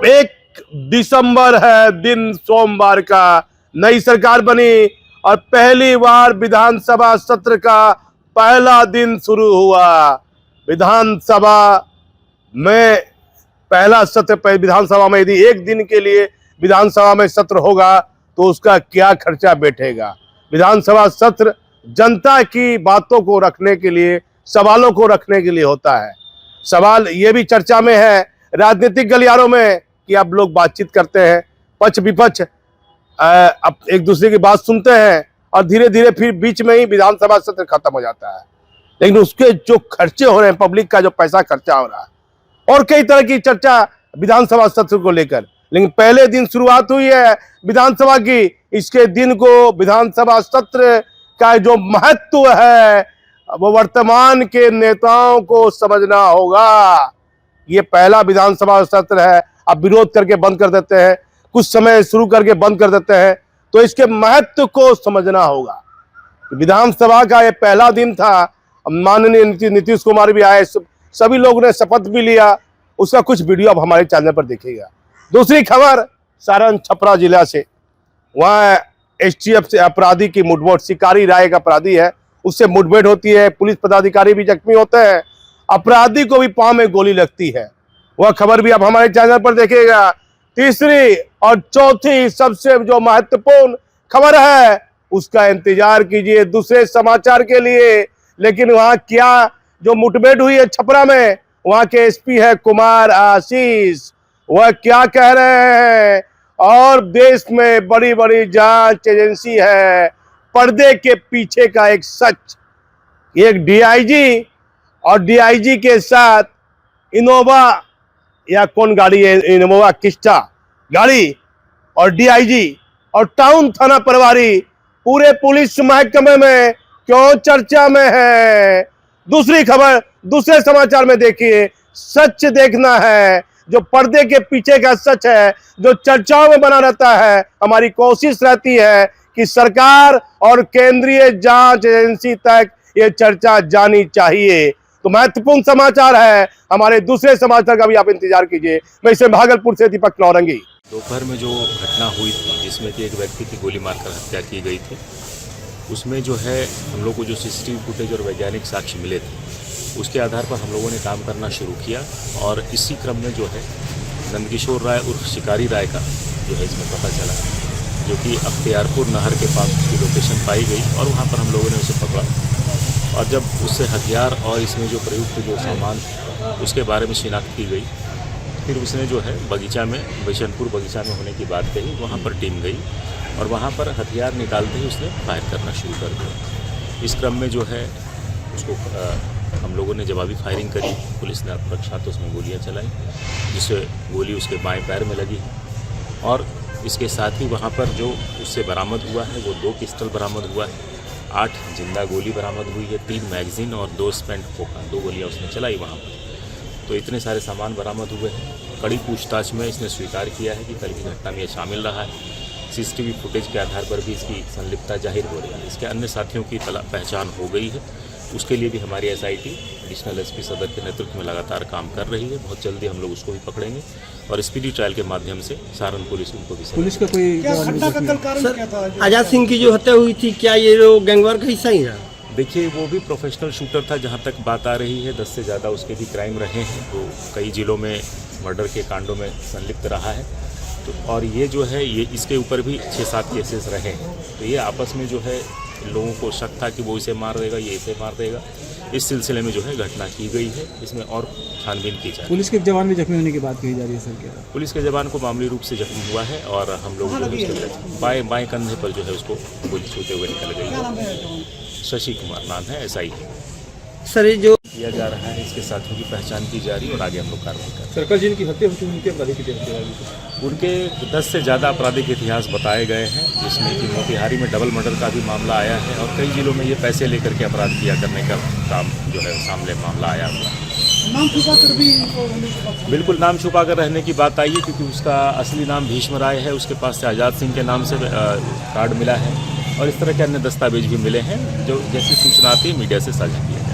1 दिसंबर है, दिन सोमवार का, नई सरकार बनी और पहली बार विधानसभा सत्र का पहला दिन शुरू हुआ। विधानसभा में पहला सत्र, विधानसभा में यदि एक दिन के लिए विधानसभा में सत्र होगा तो उसका क्या खर्चा बैठेगा। विधानसभा सत्र जनता की बातों को रखने के लिए, सवालों को रखने के लिए होता है। सवाल ये भी चर्चा में है राजनीतिक गलियारों में कि अब लोग बातचीत करते हैं, पक्ष विपक्ष अब एक दूसरे की बात सुनते हैं और धीरे धीरे फिर बीच में ही विधानसभा सत्र खत्म हो जाता है। लेकिन उसके जो खर्चे हो रहे हैं, पब्लिक का जो पैसा खर्चा हो रहा है और कई तरह की चर्चा विधानसभा सत्र को लेकर। लेकिन पहले दिन शुरुआत हुई है विधानसभा की, इसके दिन को विधानसभा सत्र का जो महत्व है वो वर्तमान के नेताओं को समझना होगा। ये पहला विधानसभा सत्र है, अब विरोध करके बंद कर देते हैं, कुछ समय शुरू करके बंद कर देते हैं, तो इसके महत्व को समझना होगा। विधानसभा का ये पहला दिन था, माननीय नीतीश कुमार भी आए, सभी लोगों ने शपथ भी लिया, उसका कुछ वीडियो अब हमारे चैनल पर देखिएगा। दूसरी खबर सारण छपरा जिला से, वहाँ एसटीएफ से अपराधी की मुठभेड़, शिकारी राय एक अपराधी है, उससे मुठभेड़ होती है, पुलिस पदाधिकारी भी जख्मी होते हैं, अपराधी को भी पांव में गोली लगती है। वह खबर भी आप हमारे चैनल पर देखिएगा। तीसरी और चौथी सबसे जो महत्वपूर्ण खबर है उसका इंतजार कीजिए दूसरे समाचार के लिए। लेकिन वहां क्या जो मुठभेड़ हुई है छपरा में, वहां के एसपी है कुमार आशीष, वह क्या कह रहे हैं, और देश में बड़ी बड़ी जांच एजेंसी है, पर्दे के पीछे का एक सच। एक डीआईजी और डीआईजी के साथ इनोवा या कौन गाड़ी है, इनोवा क्रिस्टा गाड़ी, और डीआईजी और टाउन थाना प्रभारी पूरे पुलिस महकमे में क्यों चर्चा में है। दूसरी खबर दूसरे समाचार में देखिए, सच देखना है, जो पर्दे के पीछे का सच है, जो चर्चाओं में बना रहता है। हमारी कोशिश रहती है कि सरकार और केंद्रीय जांच एजेंसी तक ये चर्चा जानी चाहिए। तो महत्वपूर्ण समाचार है, हमारे दूसरे समाचार का भी आप इंतजार कीजिए। मैं इसे भागलपुर से दीपक नौरंगी। दोपहर में जो घटना हुई थी जिसमें कि एक व्यक्ति की गोली मारकर हत्या की गई थी, उसमें जो है हम लोग को जो सीसीटीवी फुटेज और वैज्ञानिक साक्ष्य मिले थे उसके आधार पर हम लोगों ने काम करना शुरू किया। और इसी क्रम में जो है नंदकिशोर राय उर्फ शिकारी राय का जो है इसमें पता चला, जो कि अख्तियारपुर नहर के पास उसकी लोकेशन पाई गई और वहाँ पर हम लोगों ने उसे पकड़ा। और जब उससे हथियार और इसमें जो प्रयुक्त जो सामान उसके बारे में शिनाख्त की गई, फिर उसने जो है बगीचा में, बिशनपुर बगीचा में होने की बात कही, वहाँ पर टीम गई और वहाँ पर हथियार निकालते ही उसने फायर करना शुरू कर दिया। इस क्रम में जो है उसको हम लोगों ने जवाबी फायरिंग करी, पुलिस ने रक्षात्मक उसमें गोलियां चलाई, जिससे गोली उसके बाएं पैर में लगी। और इसके साथ ही वहाँ पर जो उससे बरामद हुआ है वो 2 पिस्टल बरामद हुआ है, 8 जिंदा गोली बरामद हुई है, 3 मैगजीन और 2 स्पेंट खोखा, 2 गोलियाँ उसने चलाई वहाँ पर। तो इतने सारे सामान बरामद हुए हैं। कड़ी पूछताछ में इसने स्वीकार किया है कि कल की घटना में ये शामिल रहा है। सीसीटीवी फुटेज के आधार पर भी इसकी संलिप्तता जाहिर हो रही है। इसके अन्य साथियों की पहचान हो गई है। उसके लिए भी हमारी एसआईटी एडिशनल एसपी सदर के नेतृत्व में लगातार काम कर रही है। बहुत जल्दी हम लोग उसको भी पकड़ेंगे और स्पीडी ट्रायल के माध्यम से सारण पुलिस उनको भी पुलिस का कोई आजाद सिंह की जो हत्या हुई थी, क्या ये लोग गैंगवार का हिस्सा ही रहा? देखिए, वो भी प्रोफेशनल शूटर था। जहाँ तक बात आ रही है 10 से ज़्यादा उसके भी क्राइम रहे हैं, तो कई जिलों में मर्डर के कांडों में संलिप्त रहा है। तो और ये जो है ये इसके ऊपर भी 6-7 केसेस रहे हैं। तो ये आपस में जो है लोगों को शक था कि वो इसे मार देगा, ये इसे मार देगा। इस सिलसिले में जो है घटना की गई है, इसमें और छानबीन की जाए। पुलिस के जवान भी जख्मी होने की बात कही जा रही है सर, क्या? पुलिस के जवान को मामूली रूप से जख्मी हुआ है और हम लोग बाएं कंधे पर जो है उसको गोली छूते हुए निकल गई है। शशि कुमार नाम है, एसआई है। सर ये जो किया जा रहा है, इसके साथियों की पहचान की जा रही है और आगे हम लोग कार्रवाई कर रहे हैं। सरकार जिनकी हत्या हुई उनके आपराधिक इतिहास, उनके 10 से ज़्यादा आपराधिक इतिहास बताए गए हैं, जिसमें कि मोतिहारी में डबल मर्डर का भी मामला आया है और कई जिलों में ये पैसे लेकर के अपराध किया करने का काम जो है सामने मामला आया हुआ। नाम छुपा कर भी बिल्कुल नाम छुपा कर रहने की बात आई है, क्योंकि उसका असली नाम भीष्म राय है। उसके पास से आज़ाद सिंह के नाम से कार्ड मिला है और इस तरह के अन्य दस्तावेज भी मिले हैं, जो जैसी सूचना आती है मीडिया से साझा किया।